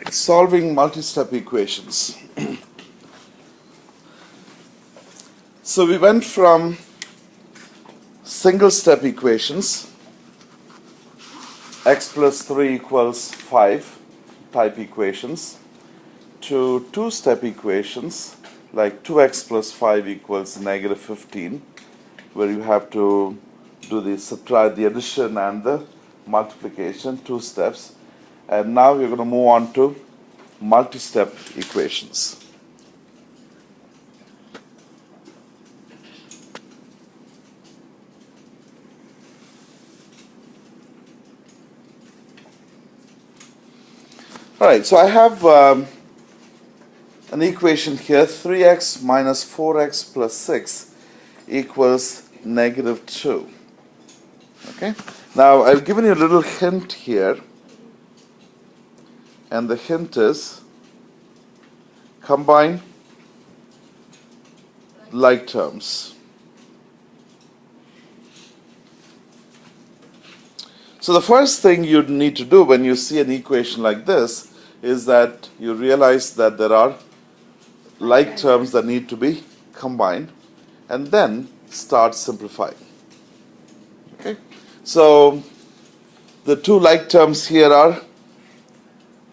Solving multi-step equations. So we went from single-step equations, x plus 3 equals 5 type equations, to two-step equations like 2x plus 5 equals negative 15, where you have to do the subtract the addition and the multiplication, two steps. And now we're going to move on to multi-step equations. All right, so I have an equation here, 3x minus 4x plus 6 equals negative 2. Okay, now I've given you a little hint here, and the hint is combine like terms. So the first thing you need to do when you see an equation like this is that you realize that there are like terms that need to be combined, and then start simplifying. Okay, so the two like terms here are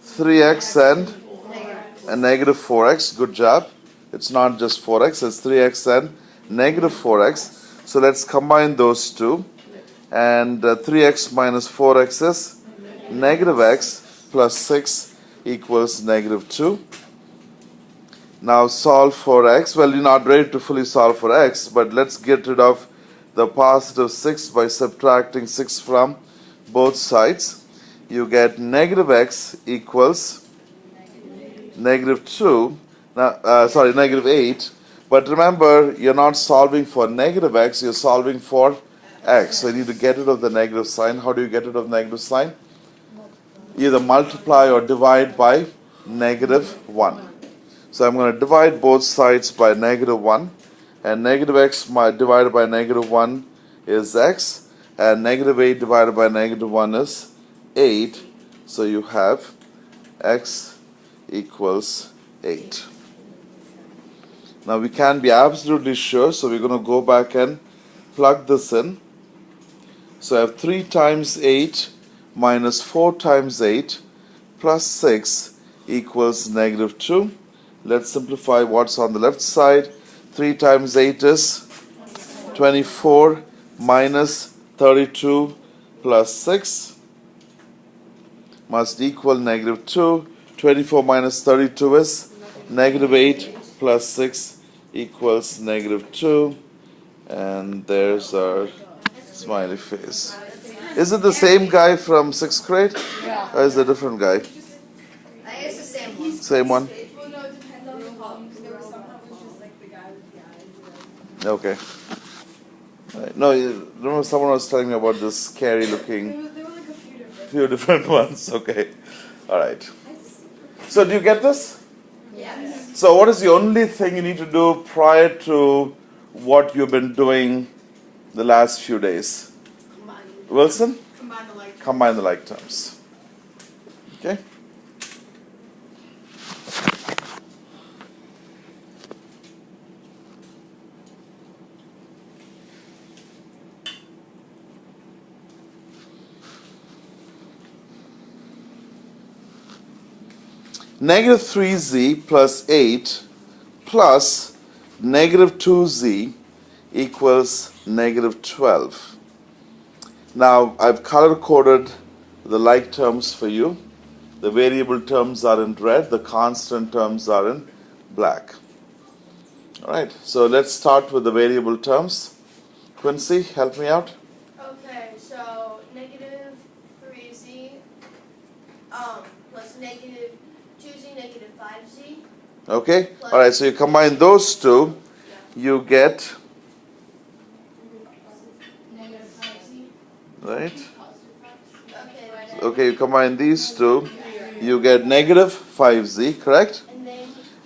3x and negative 4x. Good job. It's not just 4x, it's 3x and negative 4x. So let's combine those two. And 3x minus 4x is negative x plus 6 equals negative 2. Now solve for x. Well, you're not ready to fully solve for x, but let's get rid of the positive 6 by subtracting 6 from both sides. You get negative x equals negative 2. Now, negative 8. But remember, you're not solving for negative x, you're solving for x. So you need to get rid of the negative sign. How do you get rid of negative sign? Either multiply or divide by negative 1. So I'm going to divide both sides by negative 1. And negative x divided by negative 1 is x. And negative 8 divided by negative 1 is 8. So you have x equals 8. Now we can't be absolutely sure, so we're going to go back and plug this in. So I have 3 times 8 minus 4 times 8 plus 6 equals negative 2. Let's simplify what's on the left side. 3 times 8 is 24 minus 32 plus 6 must equal negative 2. 24 minus 32 is negative 8 plus 6 equals negative 2. And there's our smiley face. Is it the same guy from 6th grade? Yeah. Or is it a different guy? It's the same one. Same one? Well, no, it depends on the homes. There was some that was just like the guy with the eyes. Okay. Right. No, remember someone was telling me about this scary looking, There were like a few different ones. Okay. All right. So do you get this? Yes. So what is the only thing you need to do prior to what you've been doing the last few days? Wilson? Combine the like. Combine the like terms. Okay? Negative 3z plus 8 plus negative 2z equals negative 12. Now, I've color-coded the like terms for you. The variable terms are in red, the constant terms are in black. All right, so let's start with the variable terms. Quincy, help me out. Okay, so negative 3z plus negative 2z, negative 5z. Okay, all right, so you combine those two, you get, Negative 5z. right? Okay. Okay, you combine these two, you get negative 5z, correct?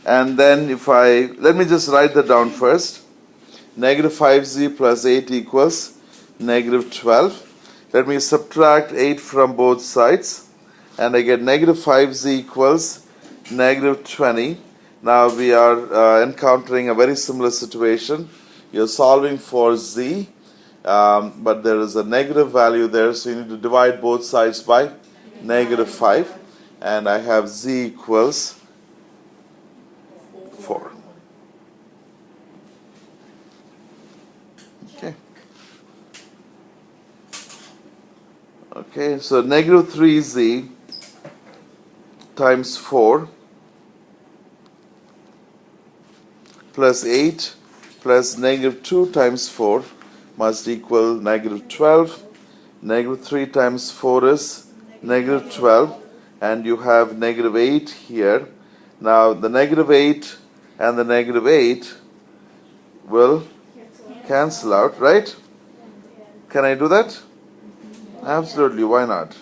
And then let me just write that down first. Negative 5z plus 8 equals negative 12. Let me subtract 8 from both sides. and I get negative 5z equals negative 20. Now we are encountering a very similar situation. You're solving for z, but there is a negative value there, so you need to divide both sides by negative 5. And I have z equals 4. Okay. Okay, so negative 3z times 4 plus 8 plus negative 2 times 4 must equal negative 12. Negative 3 times 4 is negative 12, and you have negative 8 here. Now the negative 8 and the negative 8 will cancel out, right? Can I do that? Absolutely, why not?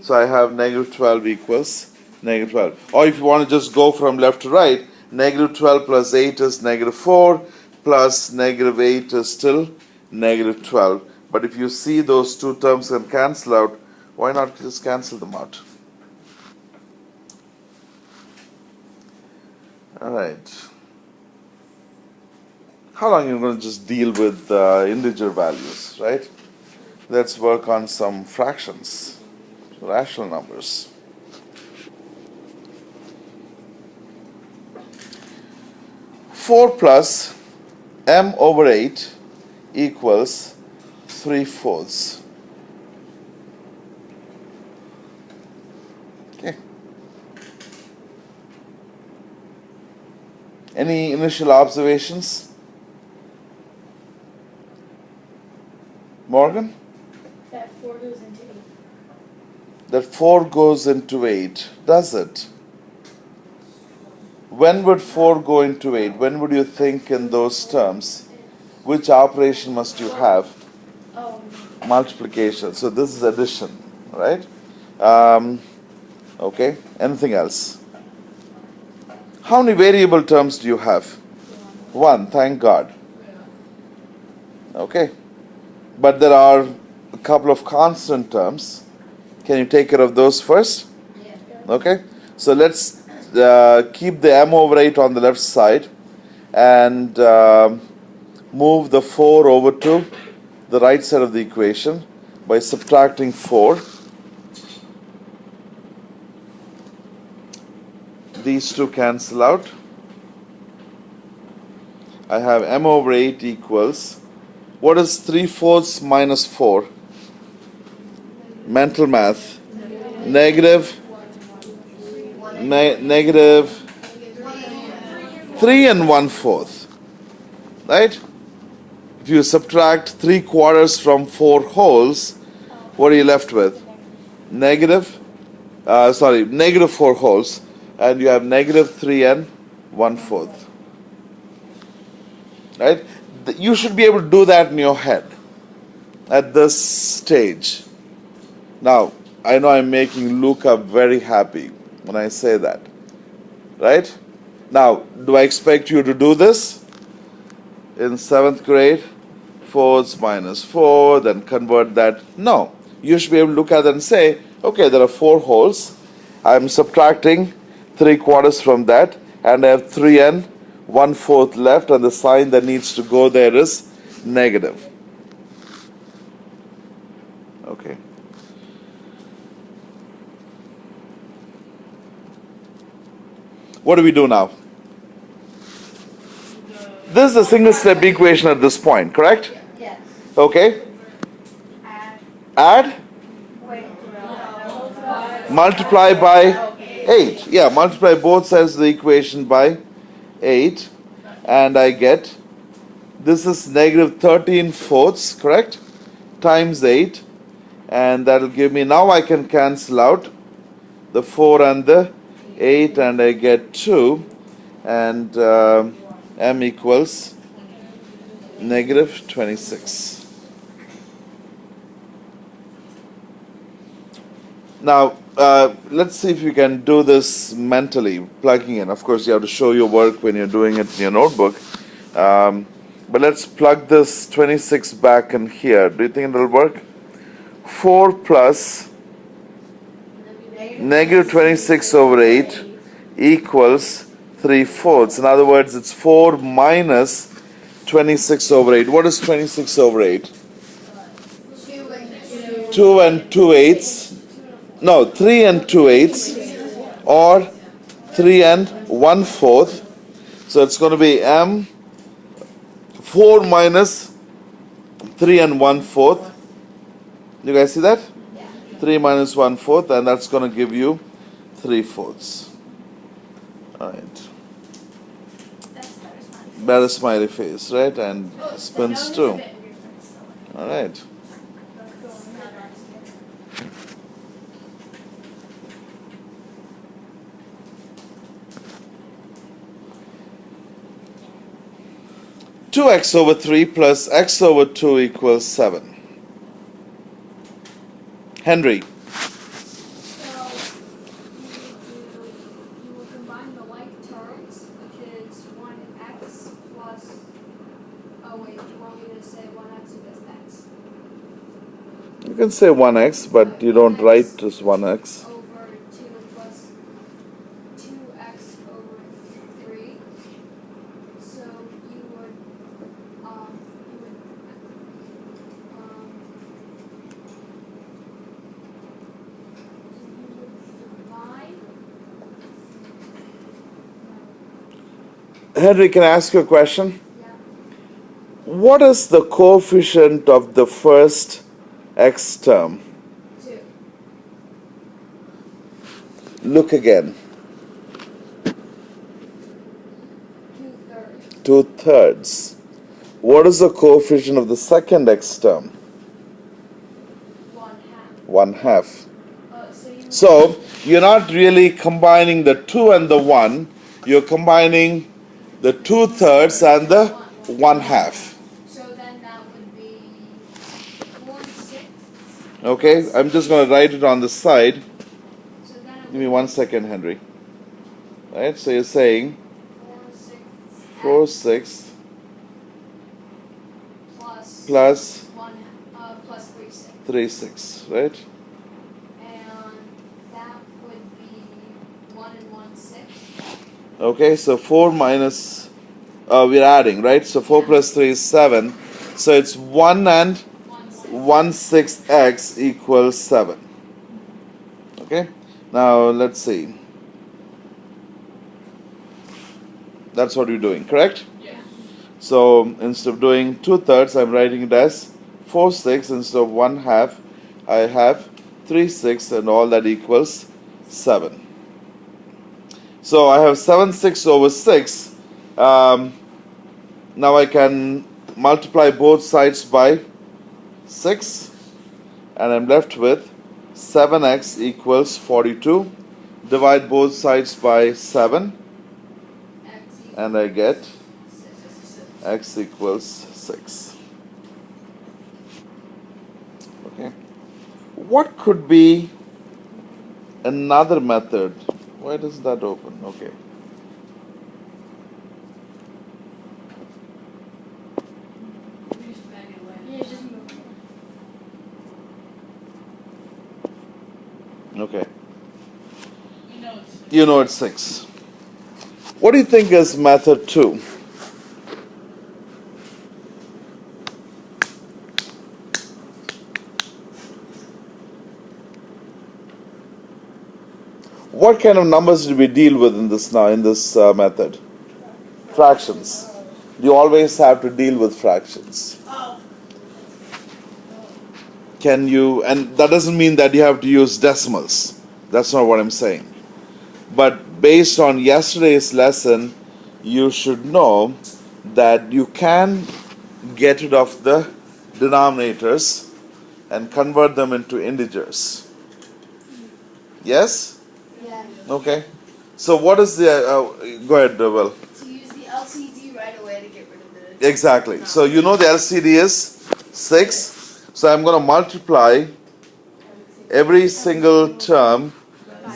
So I have negative 12 equals negative 12. Or if you want to just go from left to right, negative 12 plus 8 is negative 4, plus negative 8 is still negative 12. But if you see those two terms can cancel out, why not just cancel them out? All right. How long are you going to just deal with integer values, right? Let's work on some fractions, rational numbers. 4 plus m over 8 equals 3/4. Okay. Any initial observations? Morgan? That 4 goes into 8. That 4 goes into 8. Does it? When would 4 go into 8? When would you think in those terms? Which operation must you have? Oh. Multiplication. So this is addition, right? Okay. Anything else? How many variable terms do you have? 1. Thank God. Okay. But there are a couple of constant terms. Can you take care of those first? Yeah. Okay. So let's keep the m over 8 on the left side and move the 4 over to the right side of the equation by subtracting 4. These two cancel out. I have m over 8 equals, what is 3/4 minus 4? Mental math. Negative 3 and 1/4. Right? If you subtract 3/4 from 4 wholes, what are you left with? Negative 4 wholes. And you have negative 3 and 1/4. Right? You should be able to do that in your head at this stage. Now, I know I'm making Luca very happy when I say that. Right? Now, do I expect you to do this in 7th grade? 4 minus 4, then convert that. No. You should be able to look at it and say, okay, there are 4 wholes. I'm subtracting 3/4 from that, and I have 3 and 1/4 left, and the sign that needs to go there is negative. Okay. What do we do now? This is a single step equation at this point, correct? Yes. Okay. Add? Multiply by 8. Yeah, multiply both sides of the equation by 8, and I get, this is negative 13/4, correct? Times 8, and that will give me, now I can cancel out the 4 and the 8, and I get 2, and m equals negative 26. Now, let's see if you can do this mentally, plugging in. Of course, you have to show your work when you're doing it in your notebook. But let's plug this 26 back in here. Do you think it'll work? 4 plus negative 26 over 8 equals 3/4. In other words, it's 4 minus 26 over 8. What is 26 over 8? 2 and 2 eighths. No, 3 and 2 eighths. Or 3 and 1/4. So it's going to be m 4 minus 3 and 1/4. You guys see that? 3 minus 1/4, and that's going to give you 3/4. Alright. Better smiley face, right? And spins too. Alright. Two x over 3 plus x over 2 equals 7. Henry. So you will combine the like terms, which is 1x plus, oh wait, you want me to say 1x or just x? You can say 1x, but you don't write as 1x. Over 2 plus 2x over 3. So you would divide. Henry, can I ask you a question? Yeah. What is the coefficient of the first x term? 2. Look again. 2/3. 2/3. What is the coefficient of the second x term? 1/2. 1/2. So you So you're not really combining the 2 and the 1. You're combining the 2/3 and the 1/2. So then that would be 1/6. Okay, I'm just going to write it on the side. So then it Give me would 1 second, Henry. Right, so you're saying 4/6 4/6 plus plus 3/6. 3/6, right? And that would be 1 and 1/6. Okay, so 4 minus, we're adding, right? So 4 plus 3 is 7. So it's 1 and 1/6. 1/6x equals 7. Okay, now let's see. That's what you're doing, correct? Yeah. So instead of doing 2/3, I'm writing it as 4/6. Instead of 1/2, I have 3/6, and all that equals 7. So I have 7/6 over 6. Now I can multiply both sides by 6, and I'm left with 7x equals 42. Divide both sides by 7, X and I get 6. x equals 6. Okay. What could be another method? Why does that open? Okay. Yeah, just move. Okay. You know it's 6. What do you think is method 2? What kind of numbers do we deal with in this method? Fractions. You always have to deal with fractions. Can you, and that doesn't mean that you have to use decimals. That's not what I'm saying. But based on yesterday's lesson, you should know that you can get rid of the denominators and convert them into integers. Yes? Yeah. Okay. So what is the, go ahead, Will. To use the LCD right away to get rid of the... Exactly. So you know the LCD is 6. So I'm going to multiply every single term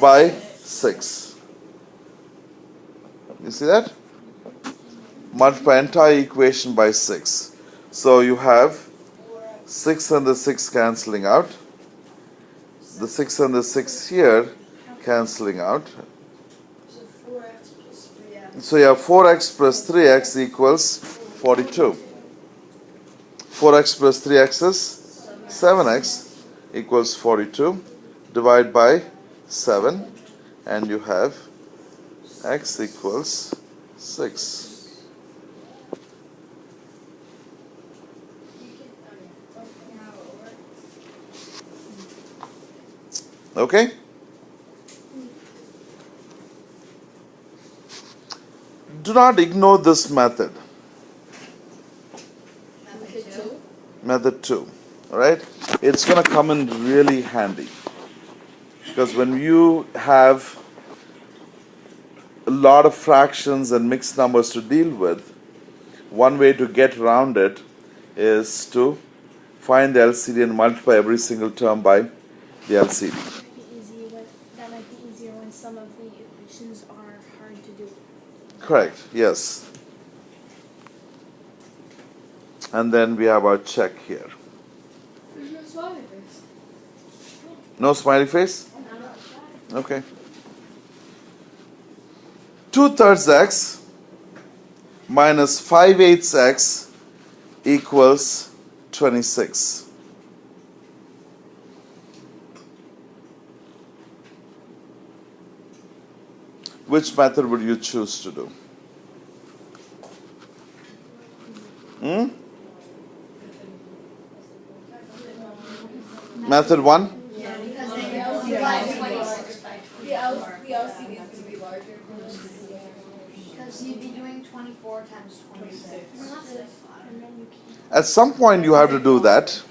by 6. You see that? Multiply entire equation by 6. So you have 6 and the 6 cancelling out. The 6 and the 6 here cancelling out. So 4x plus 3x. So you have 4x plus 3x equals 42. 4x plus 3x is 7x equals 42. Divide by 7 and you have x equals 6. Okay? Do not ignore this method. Method 2. Alright? It's going to come in really handy. Because when you have a lot of fractions and mixed numbers to deal with, one way to get around it is to find the LCD and multiply every single term by the LCD. That might be easier when some of the equations are hard to do. Correct, yes. And then we have our check here. There's no smiley face. No smiley face? Okay. 2/3 x minus 5/8 x equals 26. Which method would you choose to do? Method 1? Yeah, because they multiply 26 by 24. The LCD is going to be larger. Because you'd be doing 24 times 26. And then you can't. At some point you have to do that.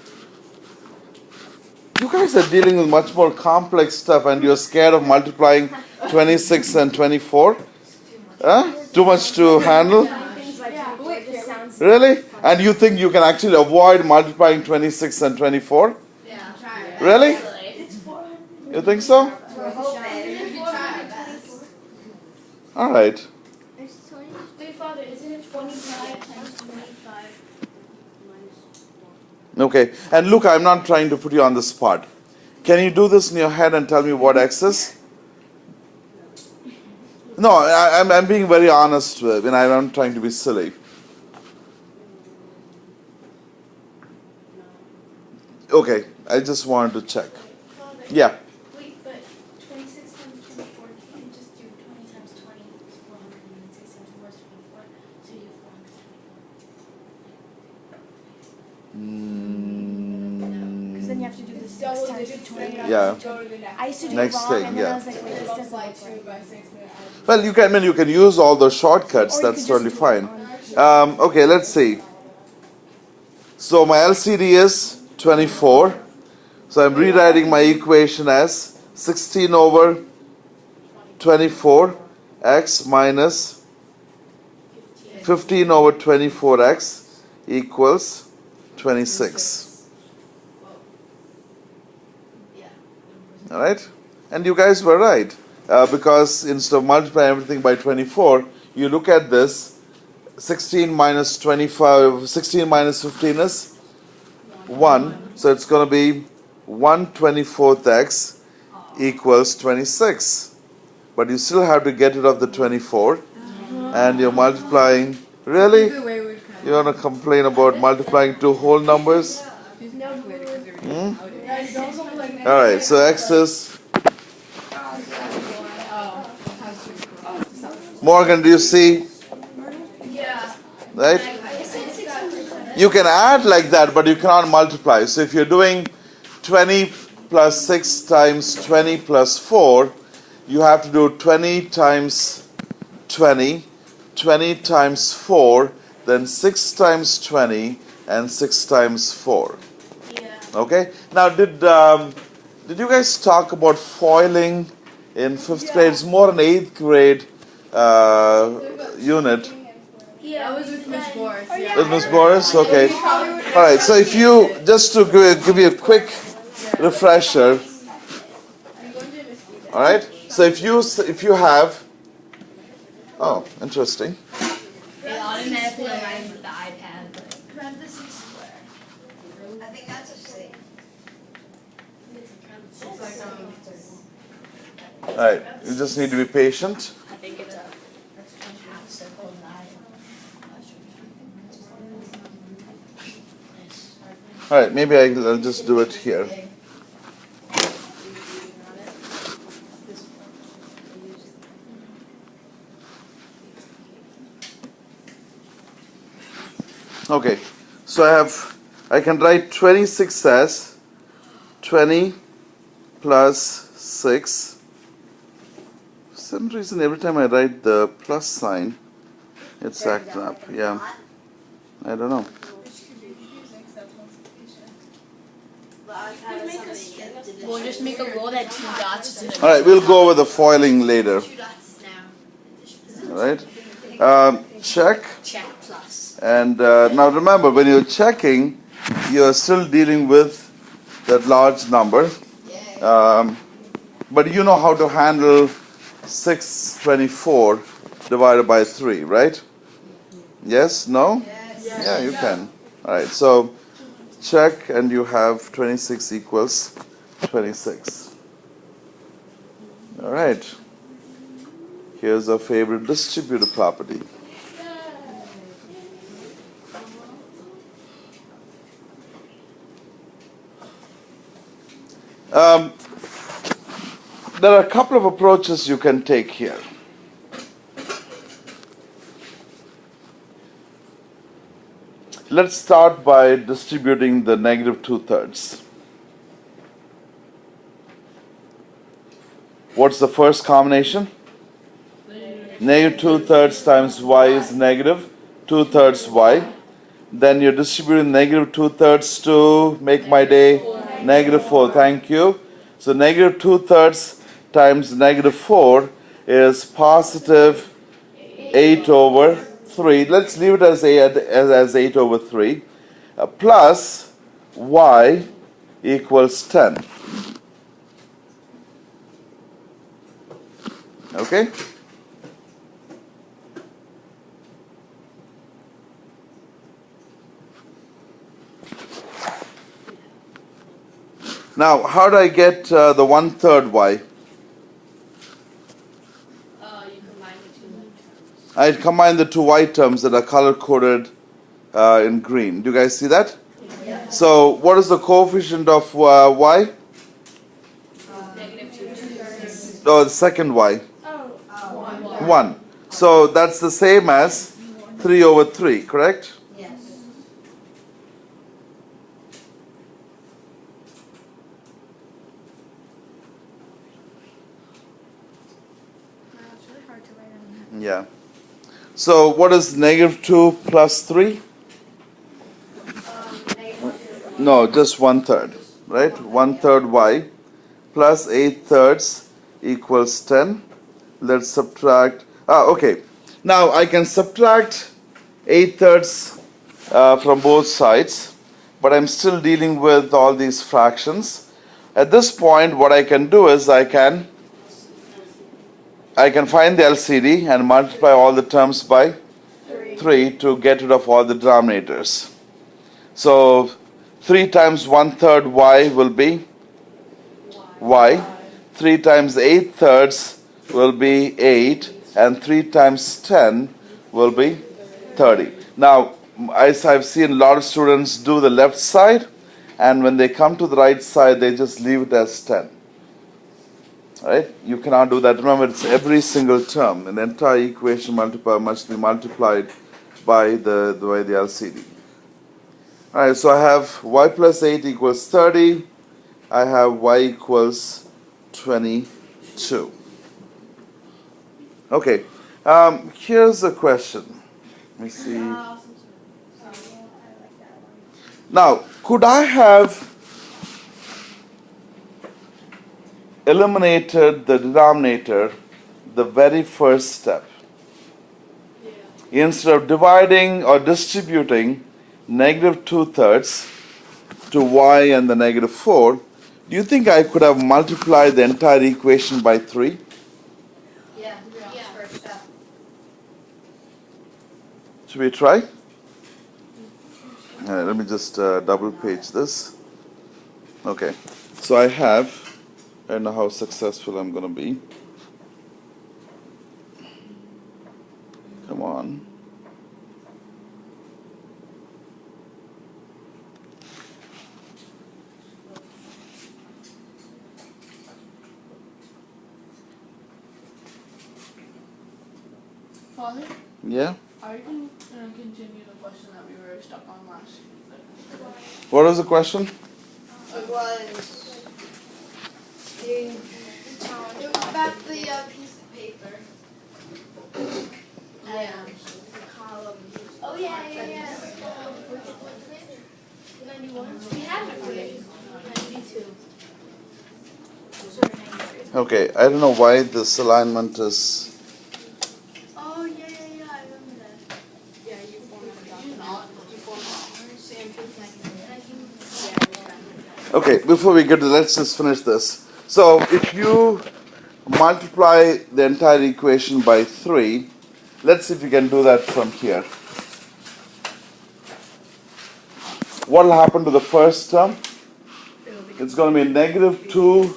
You guys are dealing with much more complex stuff and you're scared of multiplying 26 and 24? Huh? Too much to handle? Things like that. It just sounds Really? And you think you can actually avoid multiplying 26 and 24? Yeah, try it. Really? It's 400. You think so? We're hoping. We can try our best. Alright. It's 20. Wait, Father, isn't it 25 times 25? Okay. And look, I'm not trying to put you on the spot. Can you do this in your head and tell me what x is? No, I'm being very honest with, and I'm not trying to be silly. Okay, I just wanted to check. Father, Yeah. wait, but 26 times 24, you can just do 20 times 20 is 400, and 6 times 4 is 24, so you have 424. Because then you have to do the 6 times 20. Yeah. I used to do Next it wrong, thing, and then yeah. I was like, wait, this doesn't look right. Well, you can use all those shortcuts. Or you That's could totally just do it fine. on- Okay, let's see. So my LCD is 24. So I'm rewriting my equation as 16 over 24 x minus 15 over 24x equals 26. All right? And you guys were right. Because instead of multiplying everything by 24, you look at this. 16 minus 25, 16 minus 15 is 1. So it's going to be 1/24th x equals 26. But you still have to get rid of the 24. And you're multiplying. Really? You want to complain about multiplying two whole numbers? Alright, so x is. Morgan, do you see? Yeah. Right? You can add like that, but you cannot multiply. So if you're doing 20 plus 6 times 20 plus 4, you have to do 20 times 20, 20 times 4, then 6 times 20, and 6 times 4. Yeah. Okay? Now, did you guys talk about foiling in 5th grade? It's more an 8th grade unit. Yeah, that was with Miss Boris. Yeah. With Ms. Boris? Okay. Alright, so if you, just to give you a quick refresher. Alright, so if you have, oh, interesting. It automatically aligns with the iPad. Parentheses square. I think that's a C. All right, you just need to be patient. I think it's a half circle line. All right, maybe I'll just do it here. Okay, so I can write 26 as 20 plus 6. For some reason, every time I write the plus sign, it's acting up. Yeah, I don't know. We'll just make a rule that 2 dots is All right, we'll go over the foiling later. 2 dots now. All right, check. Check plus. And now remember, when you're checking, you're still dealing with that large number. But you know how to handle 624 divided by 3, right? Yes? No? Yes. Yeah, you can. All right, so check and you have 26 equals 26. All right. Here's our favorite distributive property. There are a couple of approaches you can take here. Let's start by distributing the negative 2/3. What's the first combination? Negative 2/3 times y is negative 2/3 y. Then you're distributing negative 2/3 to make my day negative 4. Thank you. So negative 2/3 times negative 4 is positive 8 over 3. Let's leave it as 8 over 3. Plus y equals 10. Okay? Now, how do I get the 1/3 y? You combine the 2 terms. I combine the two y terms that are color-coded in green. Do you guys see that? Yeah. So, what is the coefficient of y? Negative 2/3. Oh, the second y. Oh, 1. So, that's the same as 3 over 3, correct? Yes. it's really hard to write on that. Yeah. So, what is negative 2 plus 3? No, just 1/3, right? 1/3 y plus 8/3 equals 10. Let's subtract. Okay. Now I can subtract 8/3 from both sides, but I'm still dealing with all these fractions. At this point, what I can do is I can find the LCD and multiply all the terms by 3 to get rid of all the denominators. So 3 times 1/3 y will be y. 3 times 8/3 will be 8. And 3 times 10 will be 30. Now, as I've seen a lot of students do the left side, and when they come to the right side, they just leave it as 10. Right? You cannot do that. Remember, it's every single term. An entire equation must be multiplied by the LCD. Alright, so I have y plus 8 equals 30. I have y equals 22. Okay, here's a question. Let me see. Now, could I have eliminated the denominator the very first step? Instead of dividing or distributing negative 2/3 to y and the negative 4, do you think I could have multiplied the entire equation by 3? Yeah. First step. Should we try? All right, let me just double page this. Okay, so I don't know how successful I'm going to be. on. Father, Yeah? are you going to continue the question that we were stuck on last? What was the question? It was it was about the piece of paper. Yeah. The columns. Oh yeah. 91. We have an equation. 92. Okay, I don't know why this alignment is. Oh yeah. I remember that. Yeah, you formatted. Sam put Okay, before we get to, let's just finish this. So if you multiply the entire equation by 3, let's see if we can do that from here. What will happen to the first term? It's going to be negative 2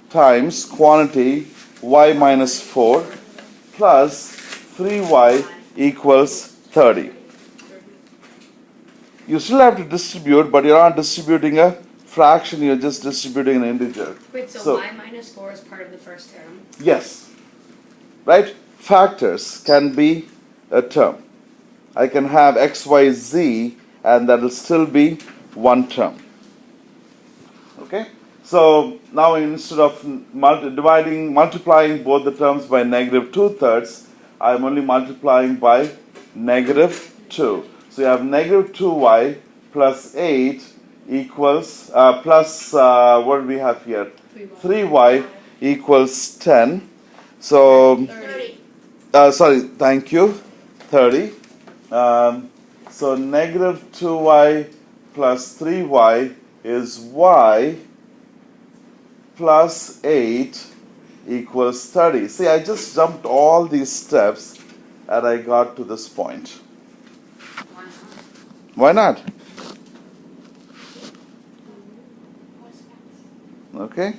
times quantity y minus 4 plus 3y equals 30. You still have to distribute, but you're not distributing a fraction, you're just distributing an integer. Wait, so y minus 4 is part of the first term? Yes. Right? Factors can be a term. I can have x, y, z, and that will still be one term. Okay? So now instead of multiplying both the terms by negative 2/3, I'm only multiplying by negative 2. So you have negative 2y plus 8 equals, what do we have here? 3y equals 10. So, 30. Thank you, 30. So negative 2y plus 3y is y plus 8 equals 30. See, I just jumped all these steps and I got to this point. Why not? Okay?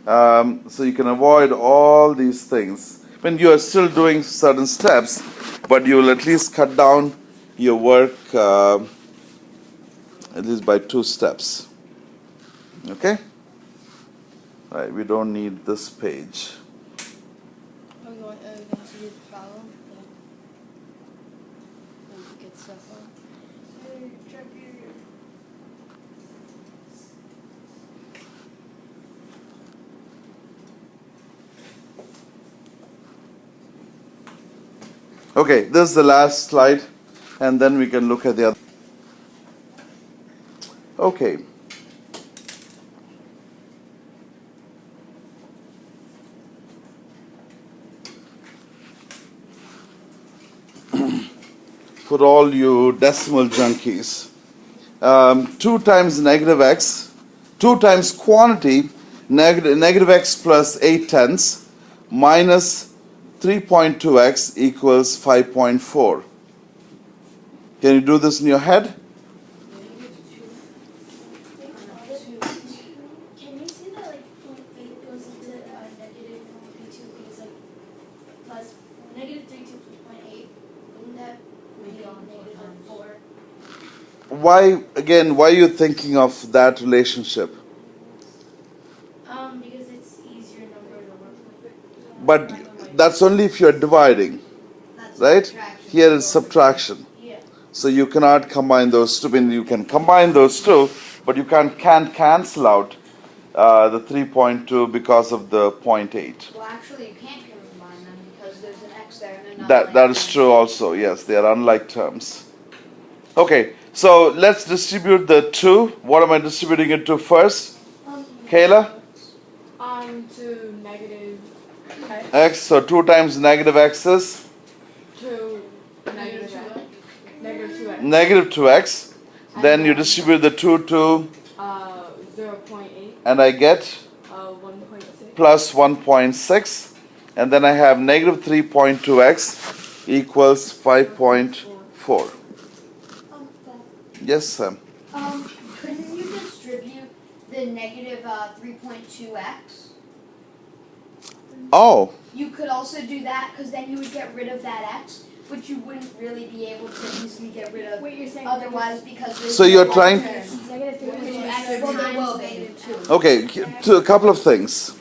So you can avoid all these things. When you are still doing certain steps, but you will at least cut down your work at least by 2 steps. Okay? Right, we don't need this page. Are we going to do the problem? Get stuff on. Okay, this is the last slide, and then we can look at the other. Okay. For all you decimal junkies, 2 times negative x, 2 times quantity, negative x plus 8 tenths, minus 3.2x equals 5.4. Can you do this in your head? Can you see that like 0.8 goes into negative 3.2 is like plus negative 3 to 0.8? Wouldn't that be negative 4? Why are you thinking of that relationship? Because it's easier number to work with. But that's only if you're dividing, That's right? subtraction. Here is subtraction. Yeah. So you cannot combine those two. I mean, you can combine those two, but you can't cancel out the 3.2 because of the 0.8. Well, actually, you can't combine them because there's an x there and another. That is true also. Yes, they are unlike terms. Okay, so let's distribute the 2. What am I distributing it to first? Kayla? To negative x, X. So 2 times negative x is to negative x, negative 2x, negative 2x. Then you distribute the 2 to, 0.8, and I get 1.6, plus 1.6. And then I have negative 3.2x equals 5.4. Yes, Sam. Couldn't you distribute the negative 3.2x? Oh, You could also do that because then you would get rid of that x. which you wouldn't really be able to easily get rid of Wait, you're saying otherwise because there's So you're trying- negative 3 Because you times actually four there will times be negative two. Okay, to a couple of things.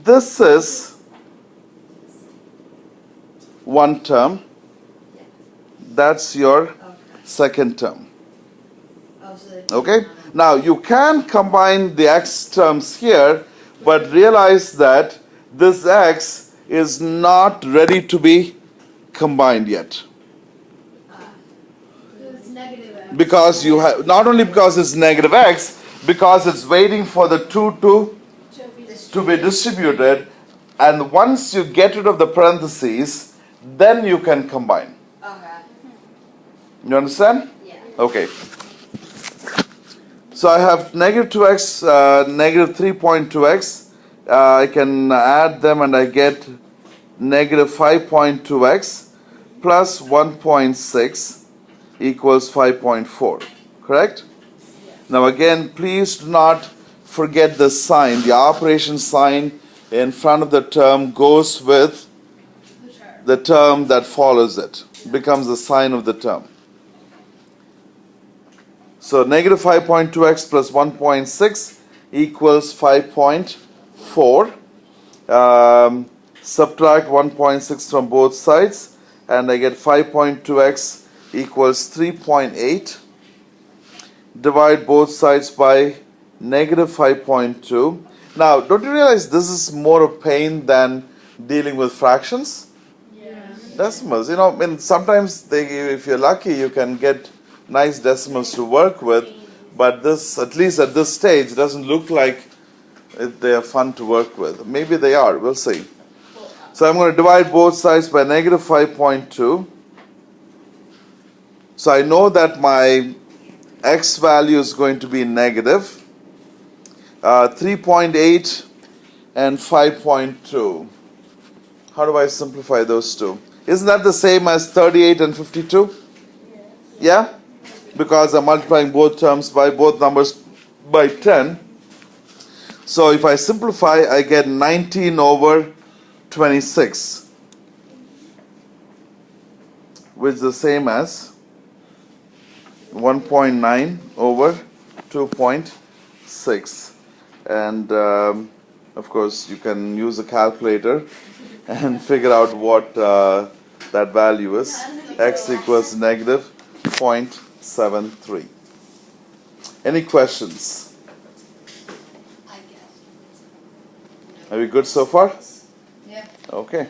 This is one term. That's your second term. Okay? Now you can combine the x terms here, but realize that this x is not ready to be combined yet. It's negative x. Because you have, not only because it's negative x, because it's waiting for the 2 to be distributed, and once you get rid of the parentheses, then you can combine. Okay. You understand? Yeah. Okay. So I have negative 2x, negative 3.2x. I can add them and I get negative 5.2x plus 1.6 equals 5.4. Correct? Now again, please do not forget the sign. The operation sign in front of the term goes with the term that follows it. Becomes the sign of the term. So negative 5.2x plus 1.6 equals 5.4. Subtract 1.6 from both sides and I get 5.2x equals 3.8. Divide both sides by negative 5.2. Now, don't you realize this is more a pain than dealing with fractions? Decimals. You know, I mean, sometimes if you're lucky, you can get nice decimals to work with, but this, at least at this stage, doesn't look like they are fun to work with. Maybe they are, we'll see. So I'm going to divide both sides by negative 5.2. So I know that my x value is going to be negative 3.8 and 5.2. How do I simplify those two? Isn't that the same as 38 and 52? Yeah? Because I'm multiplying both terms by both numbers by 10. So if I simplify, I get 19 over 26, which is the same as 1.9 over 2.6. And of course, you can use a calculator and figure out what that value is. X equals negative 0.73. Any questions? Are we good so far? Yeah. Okay.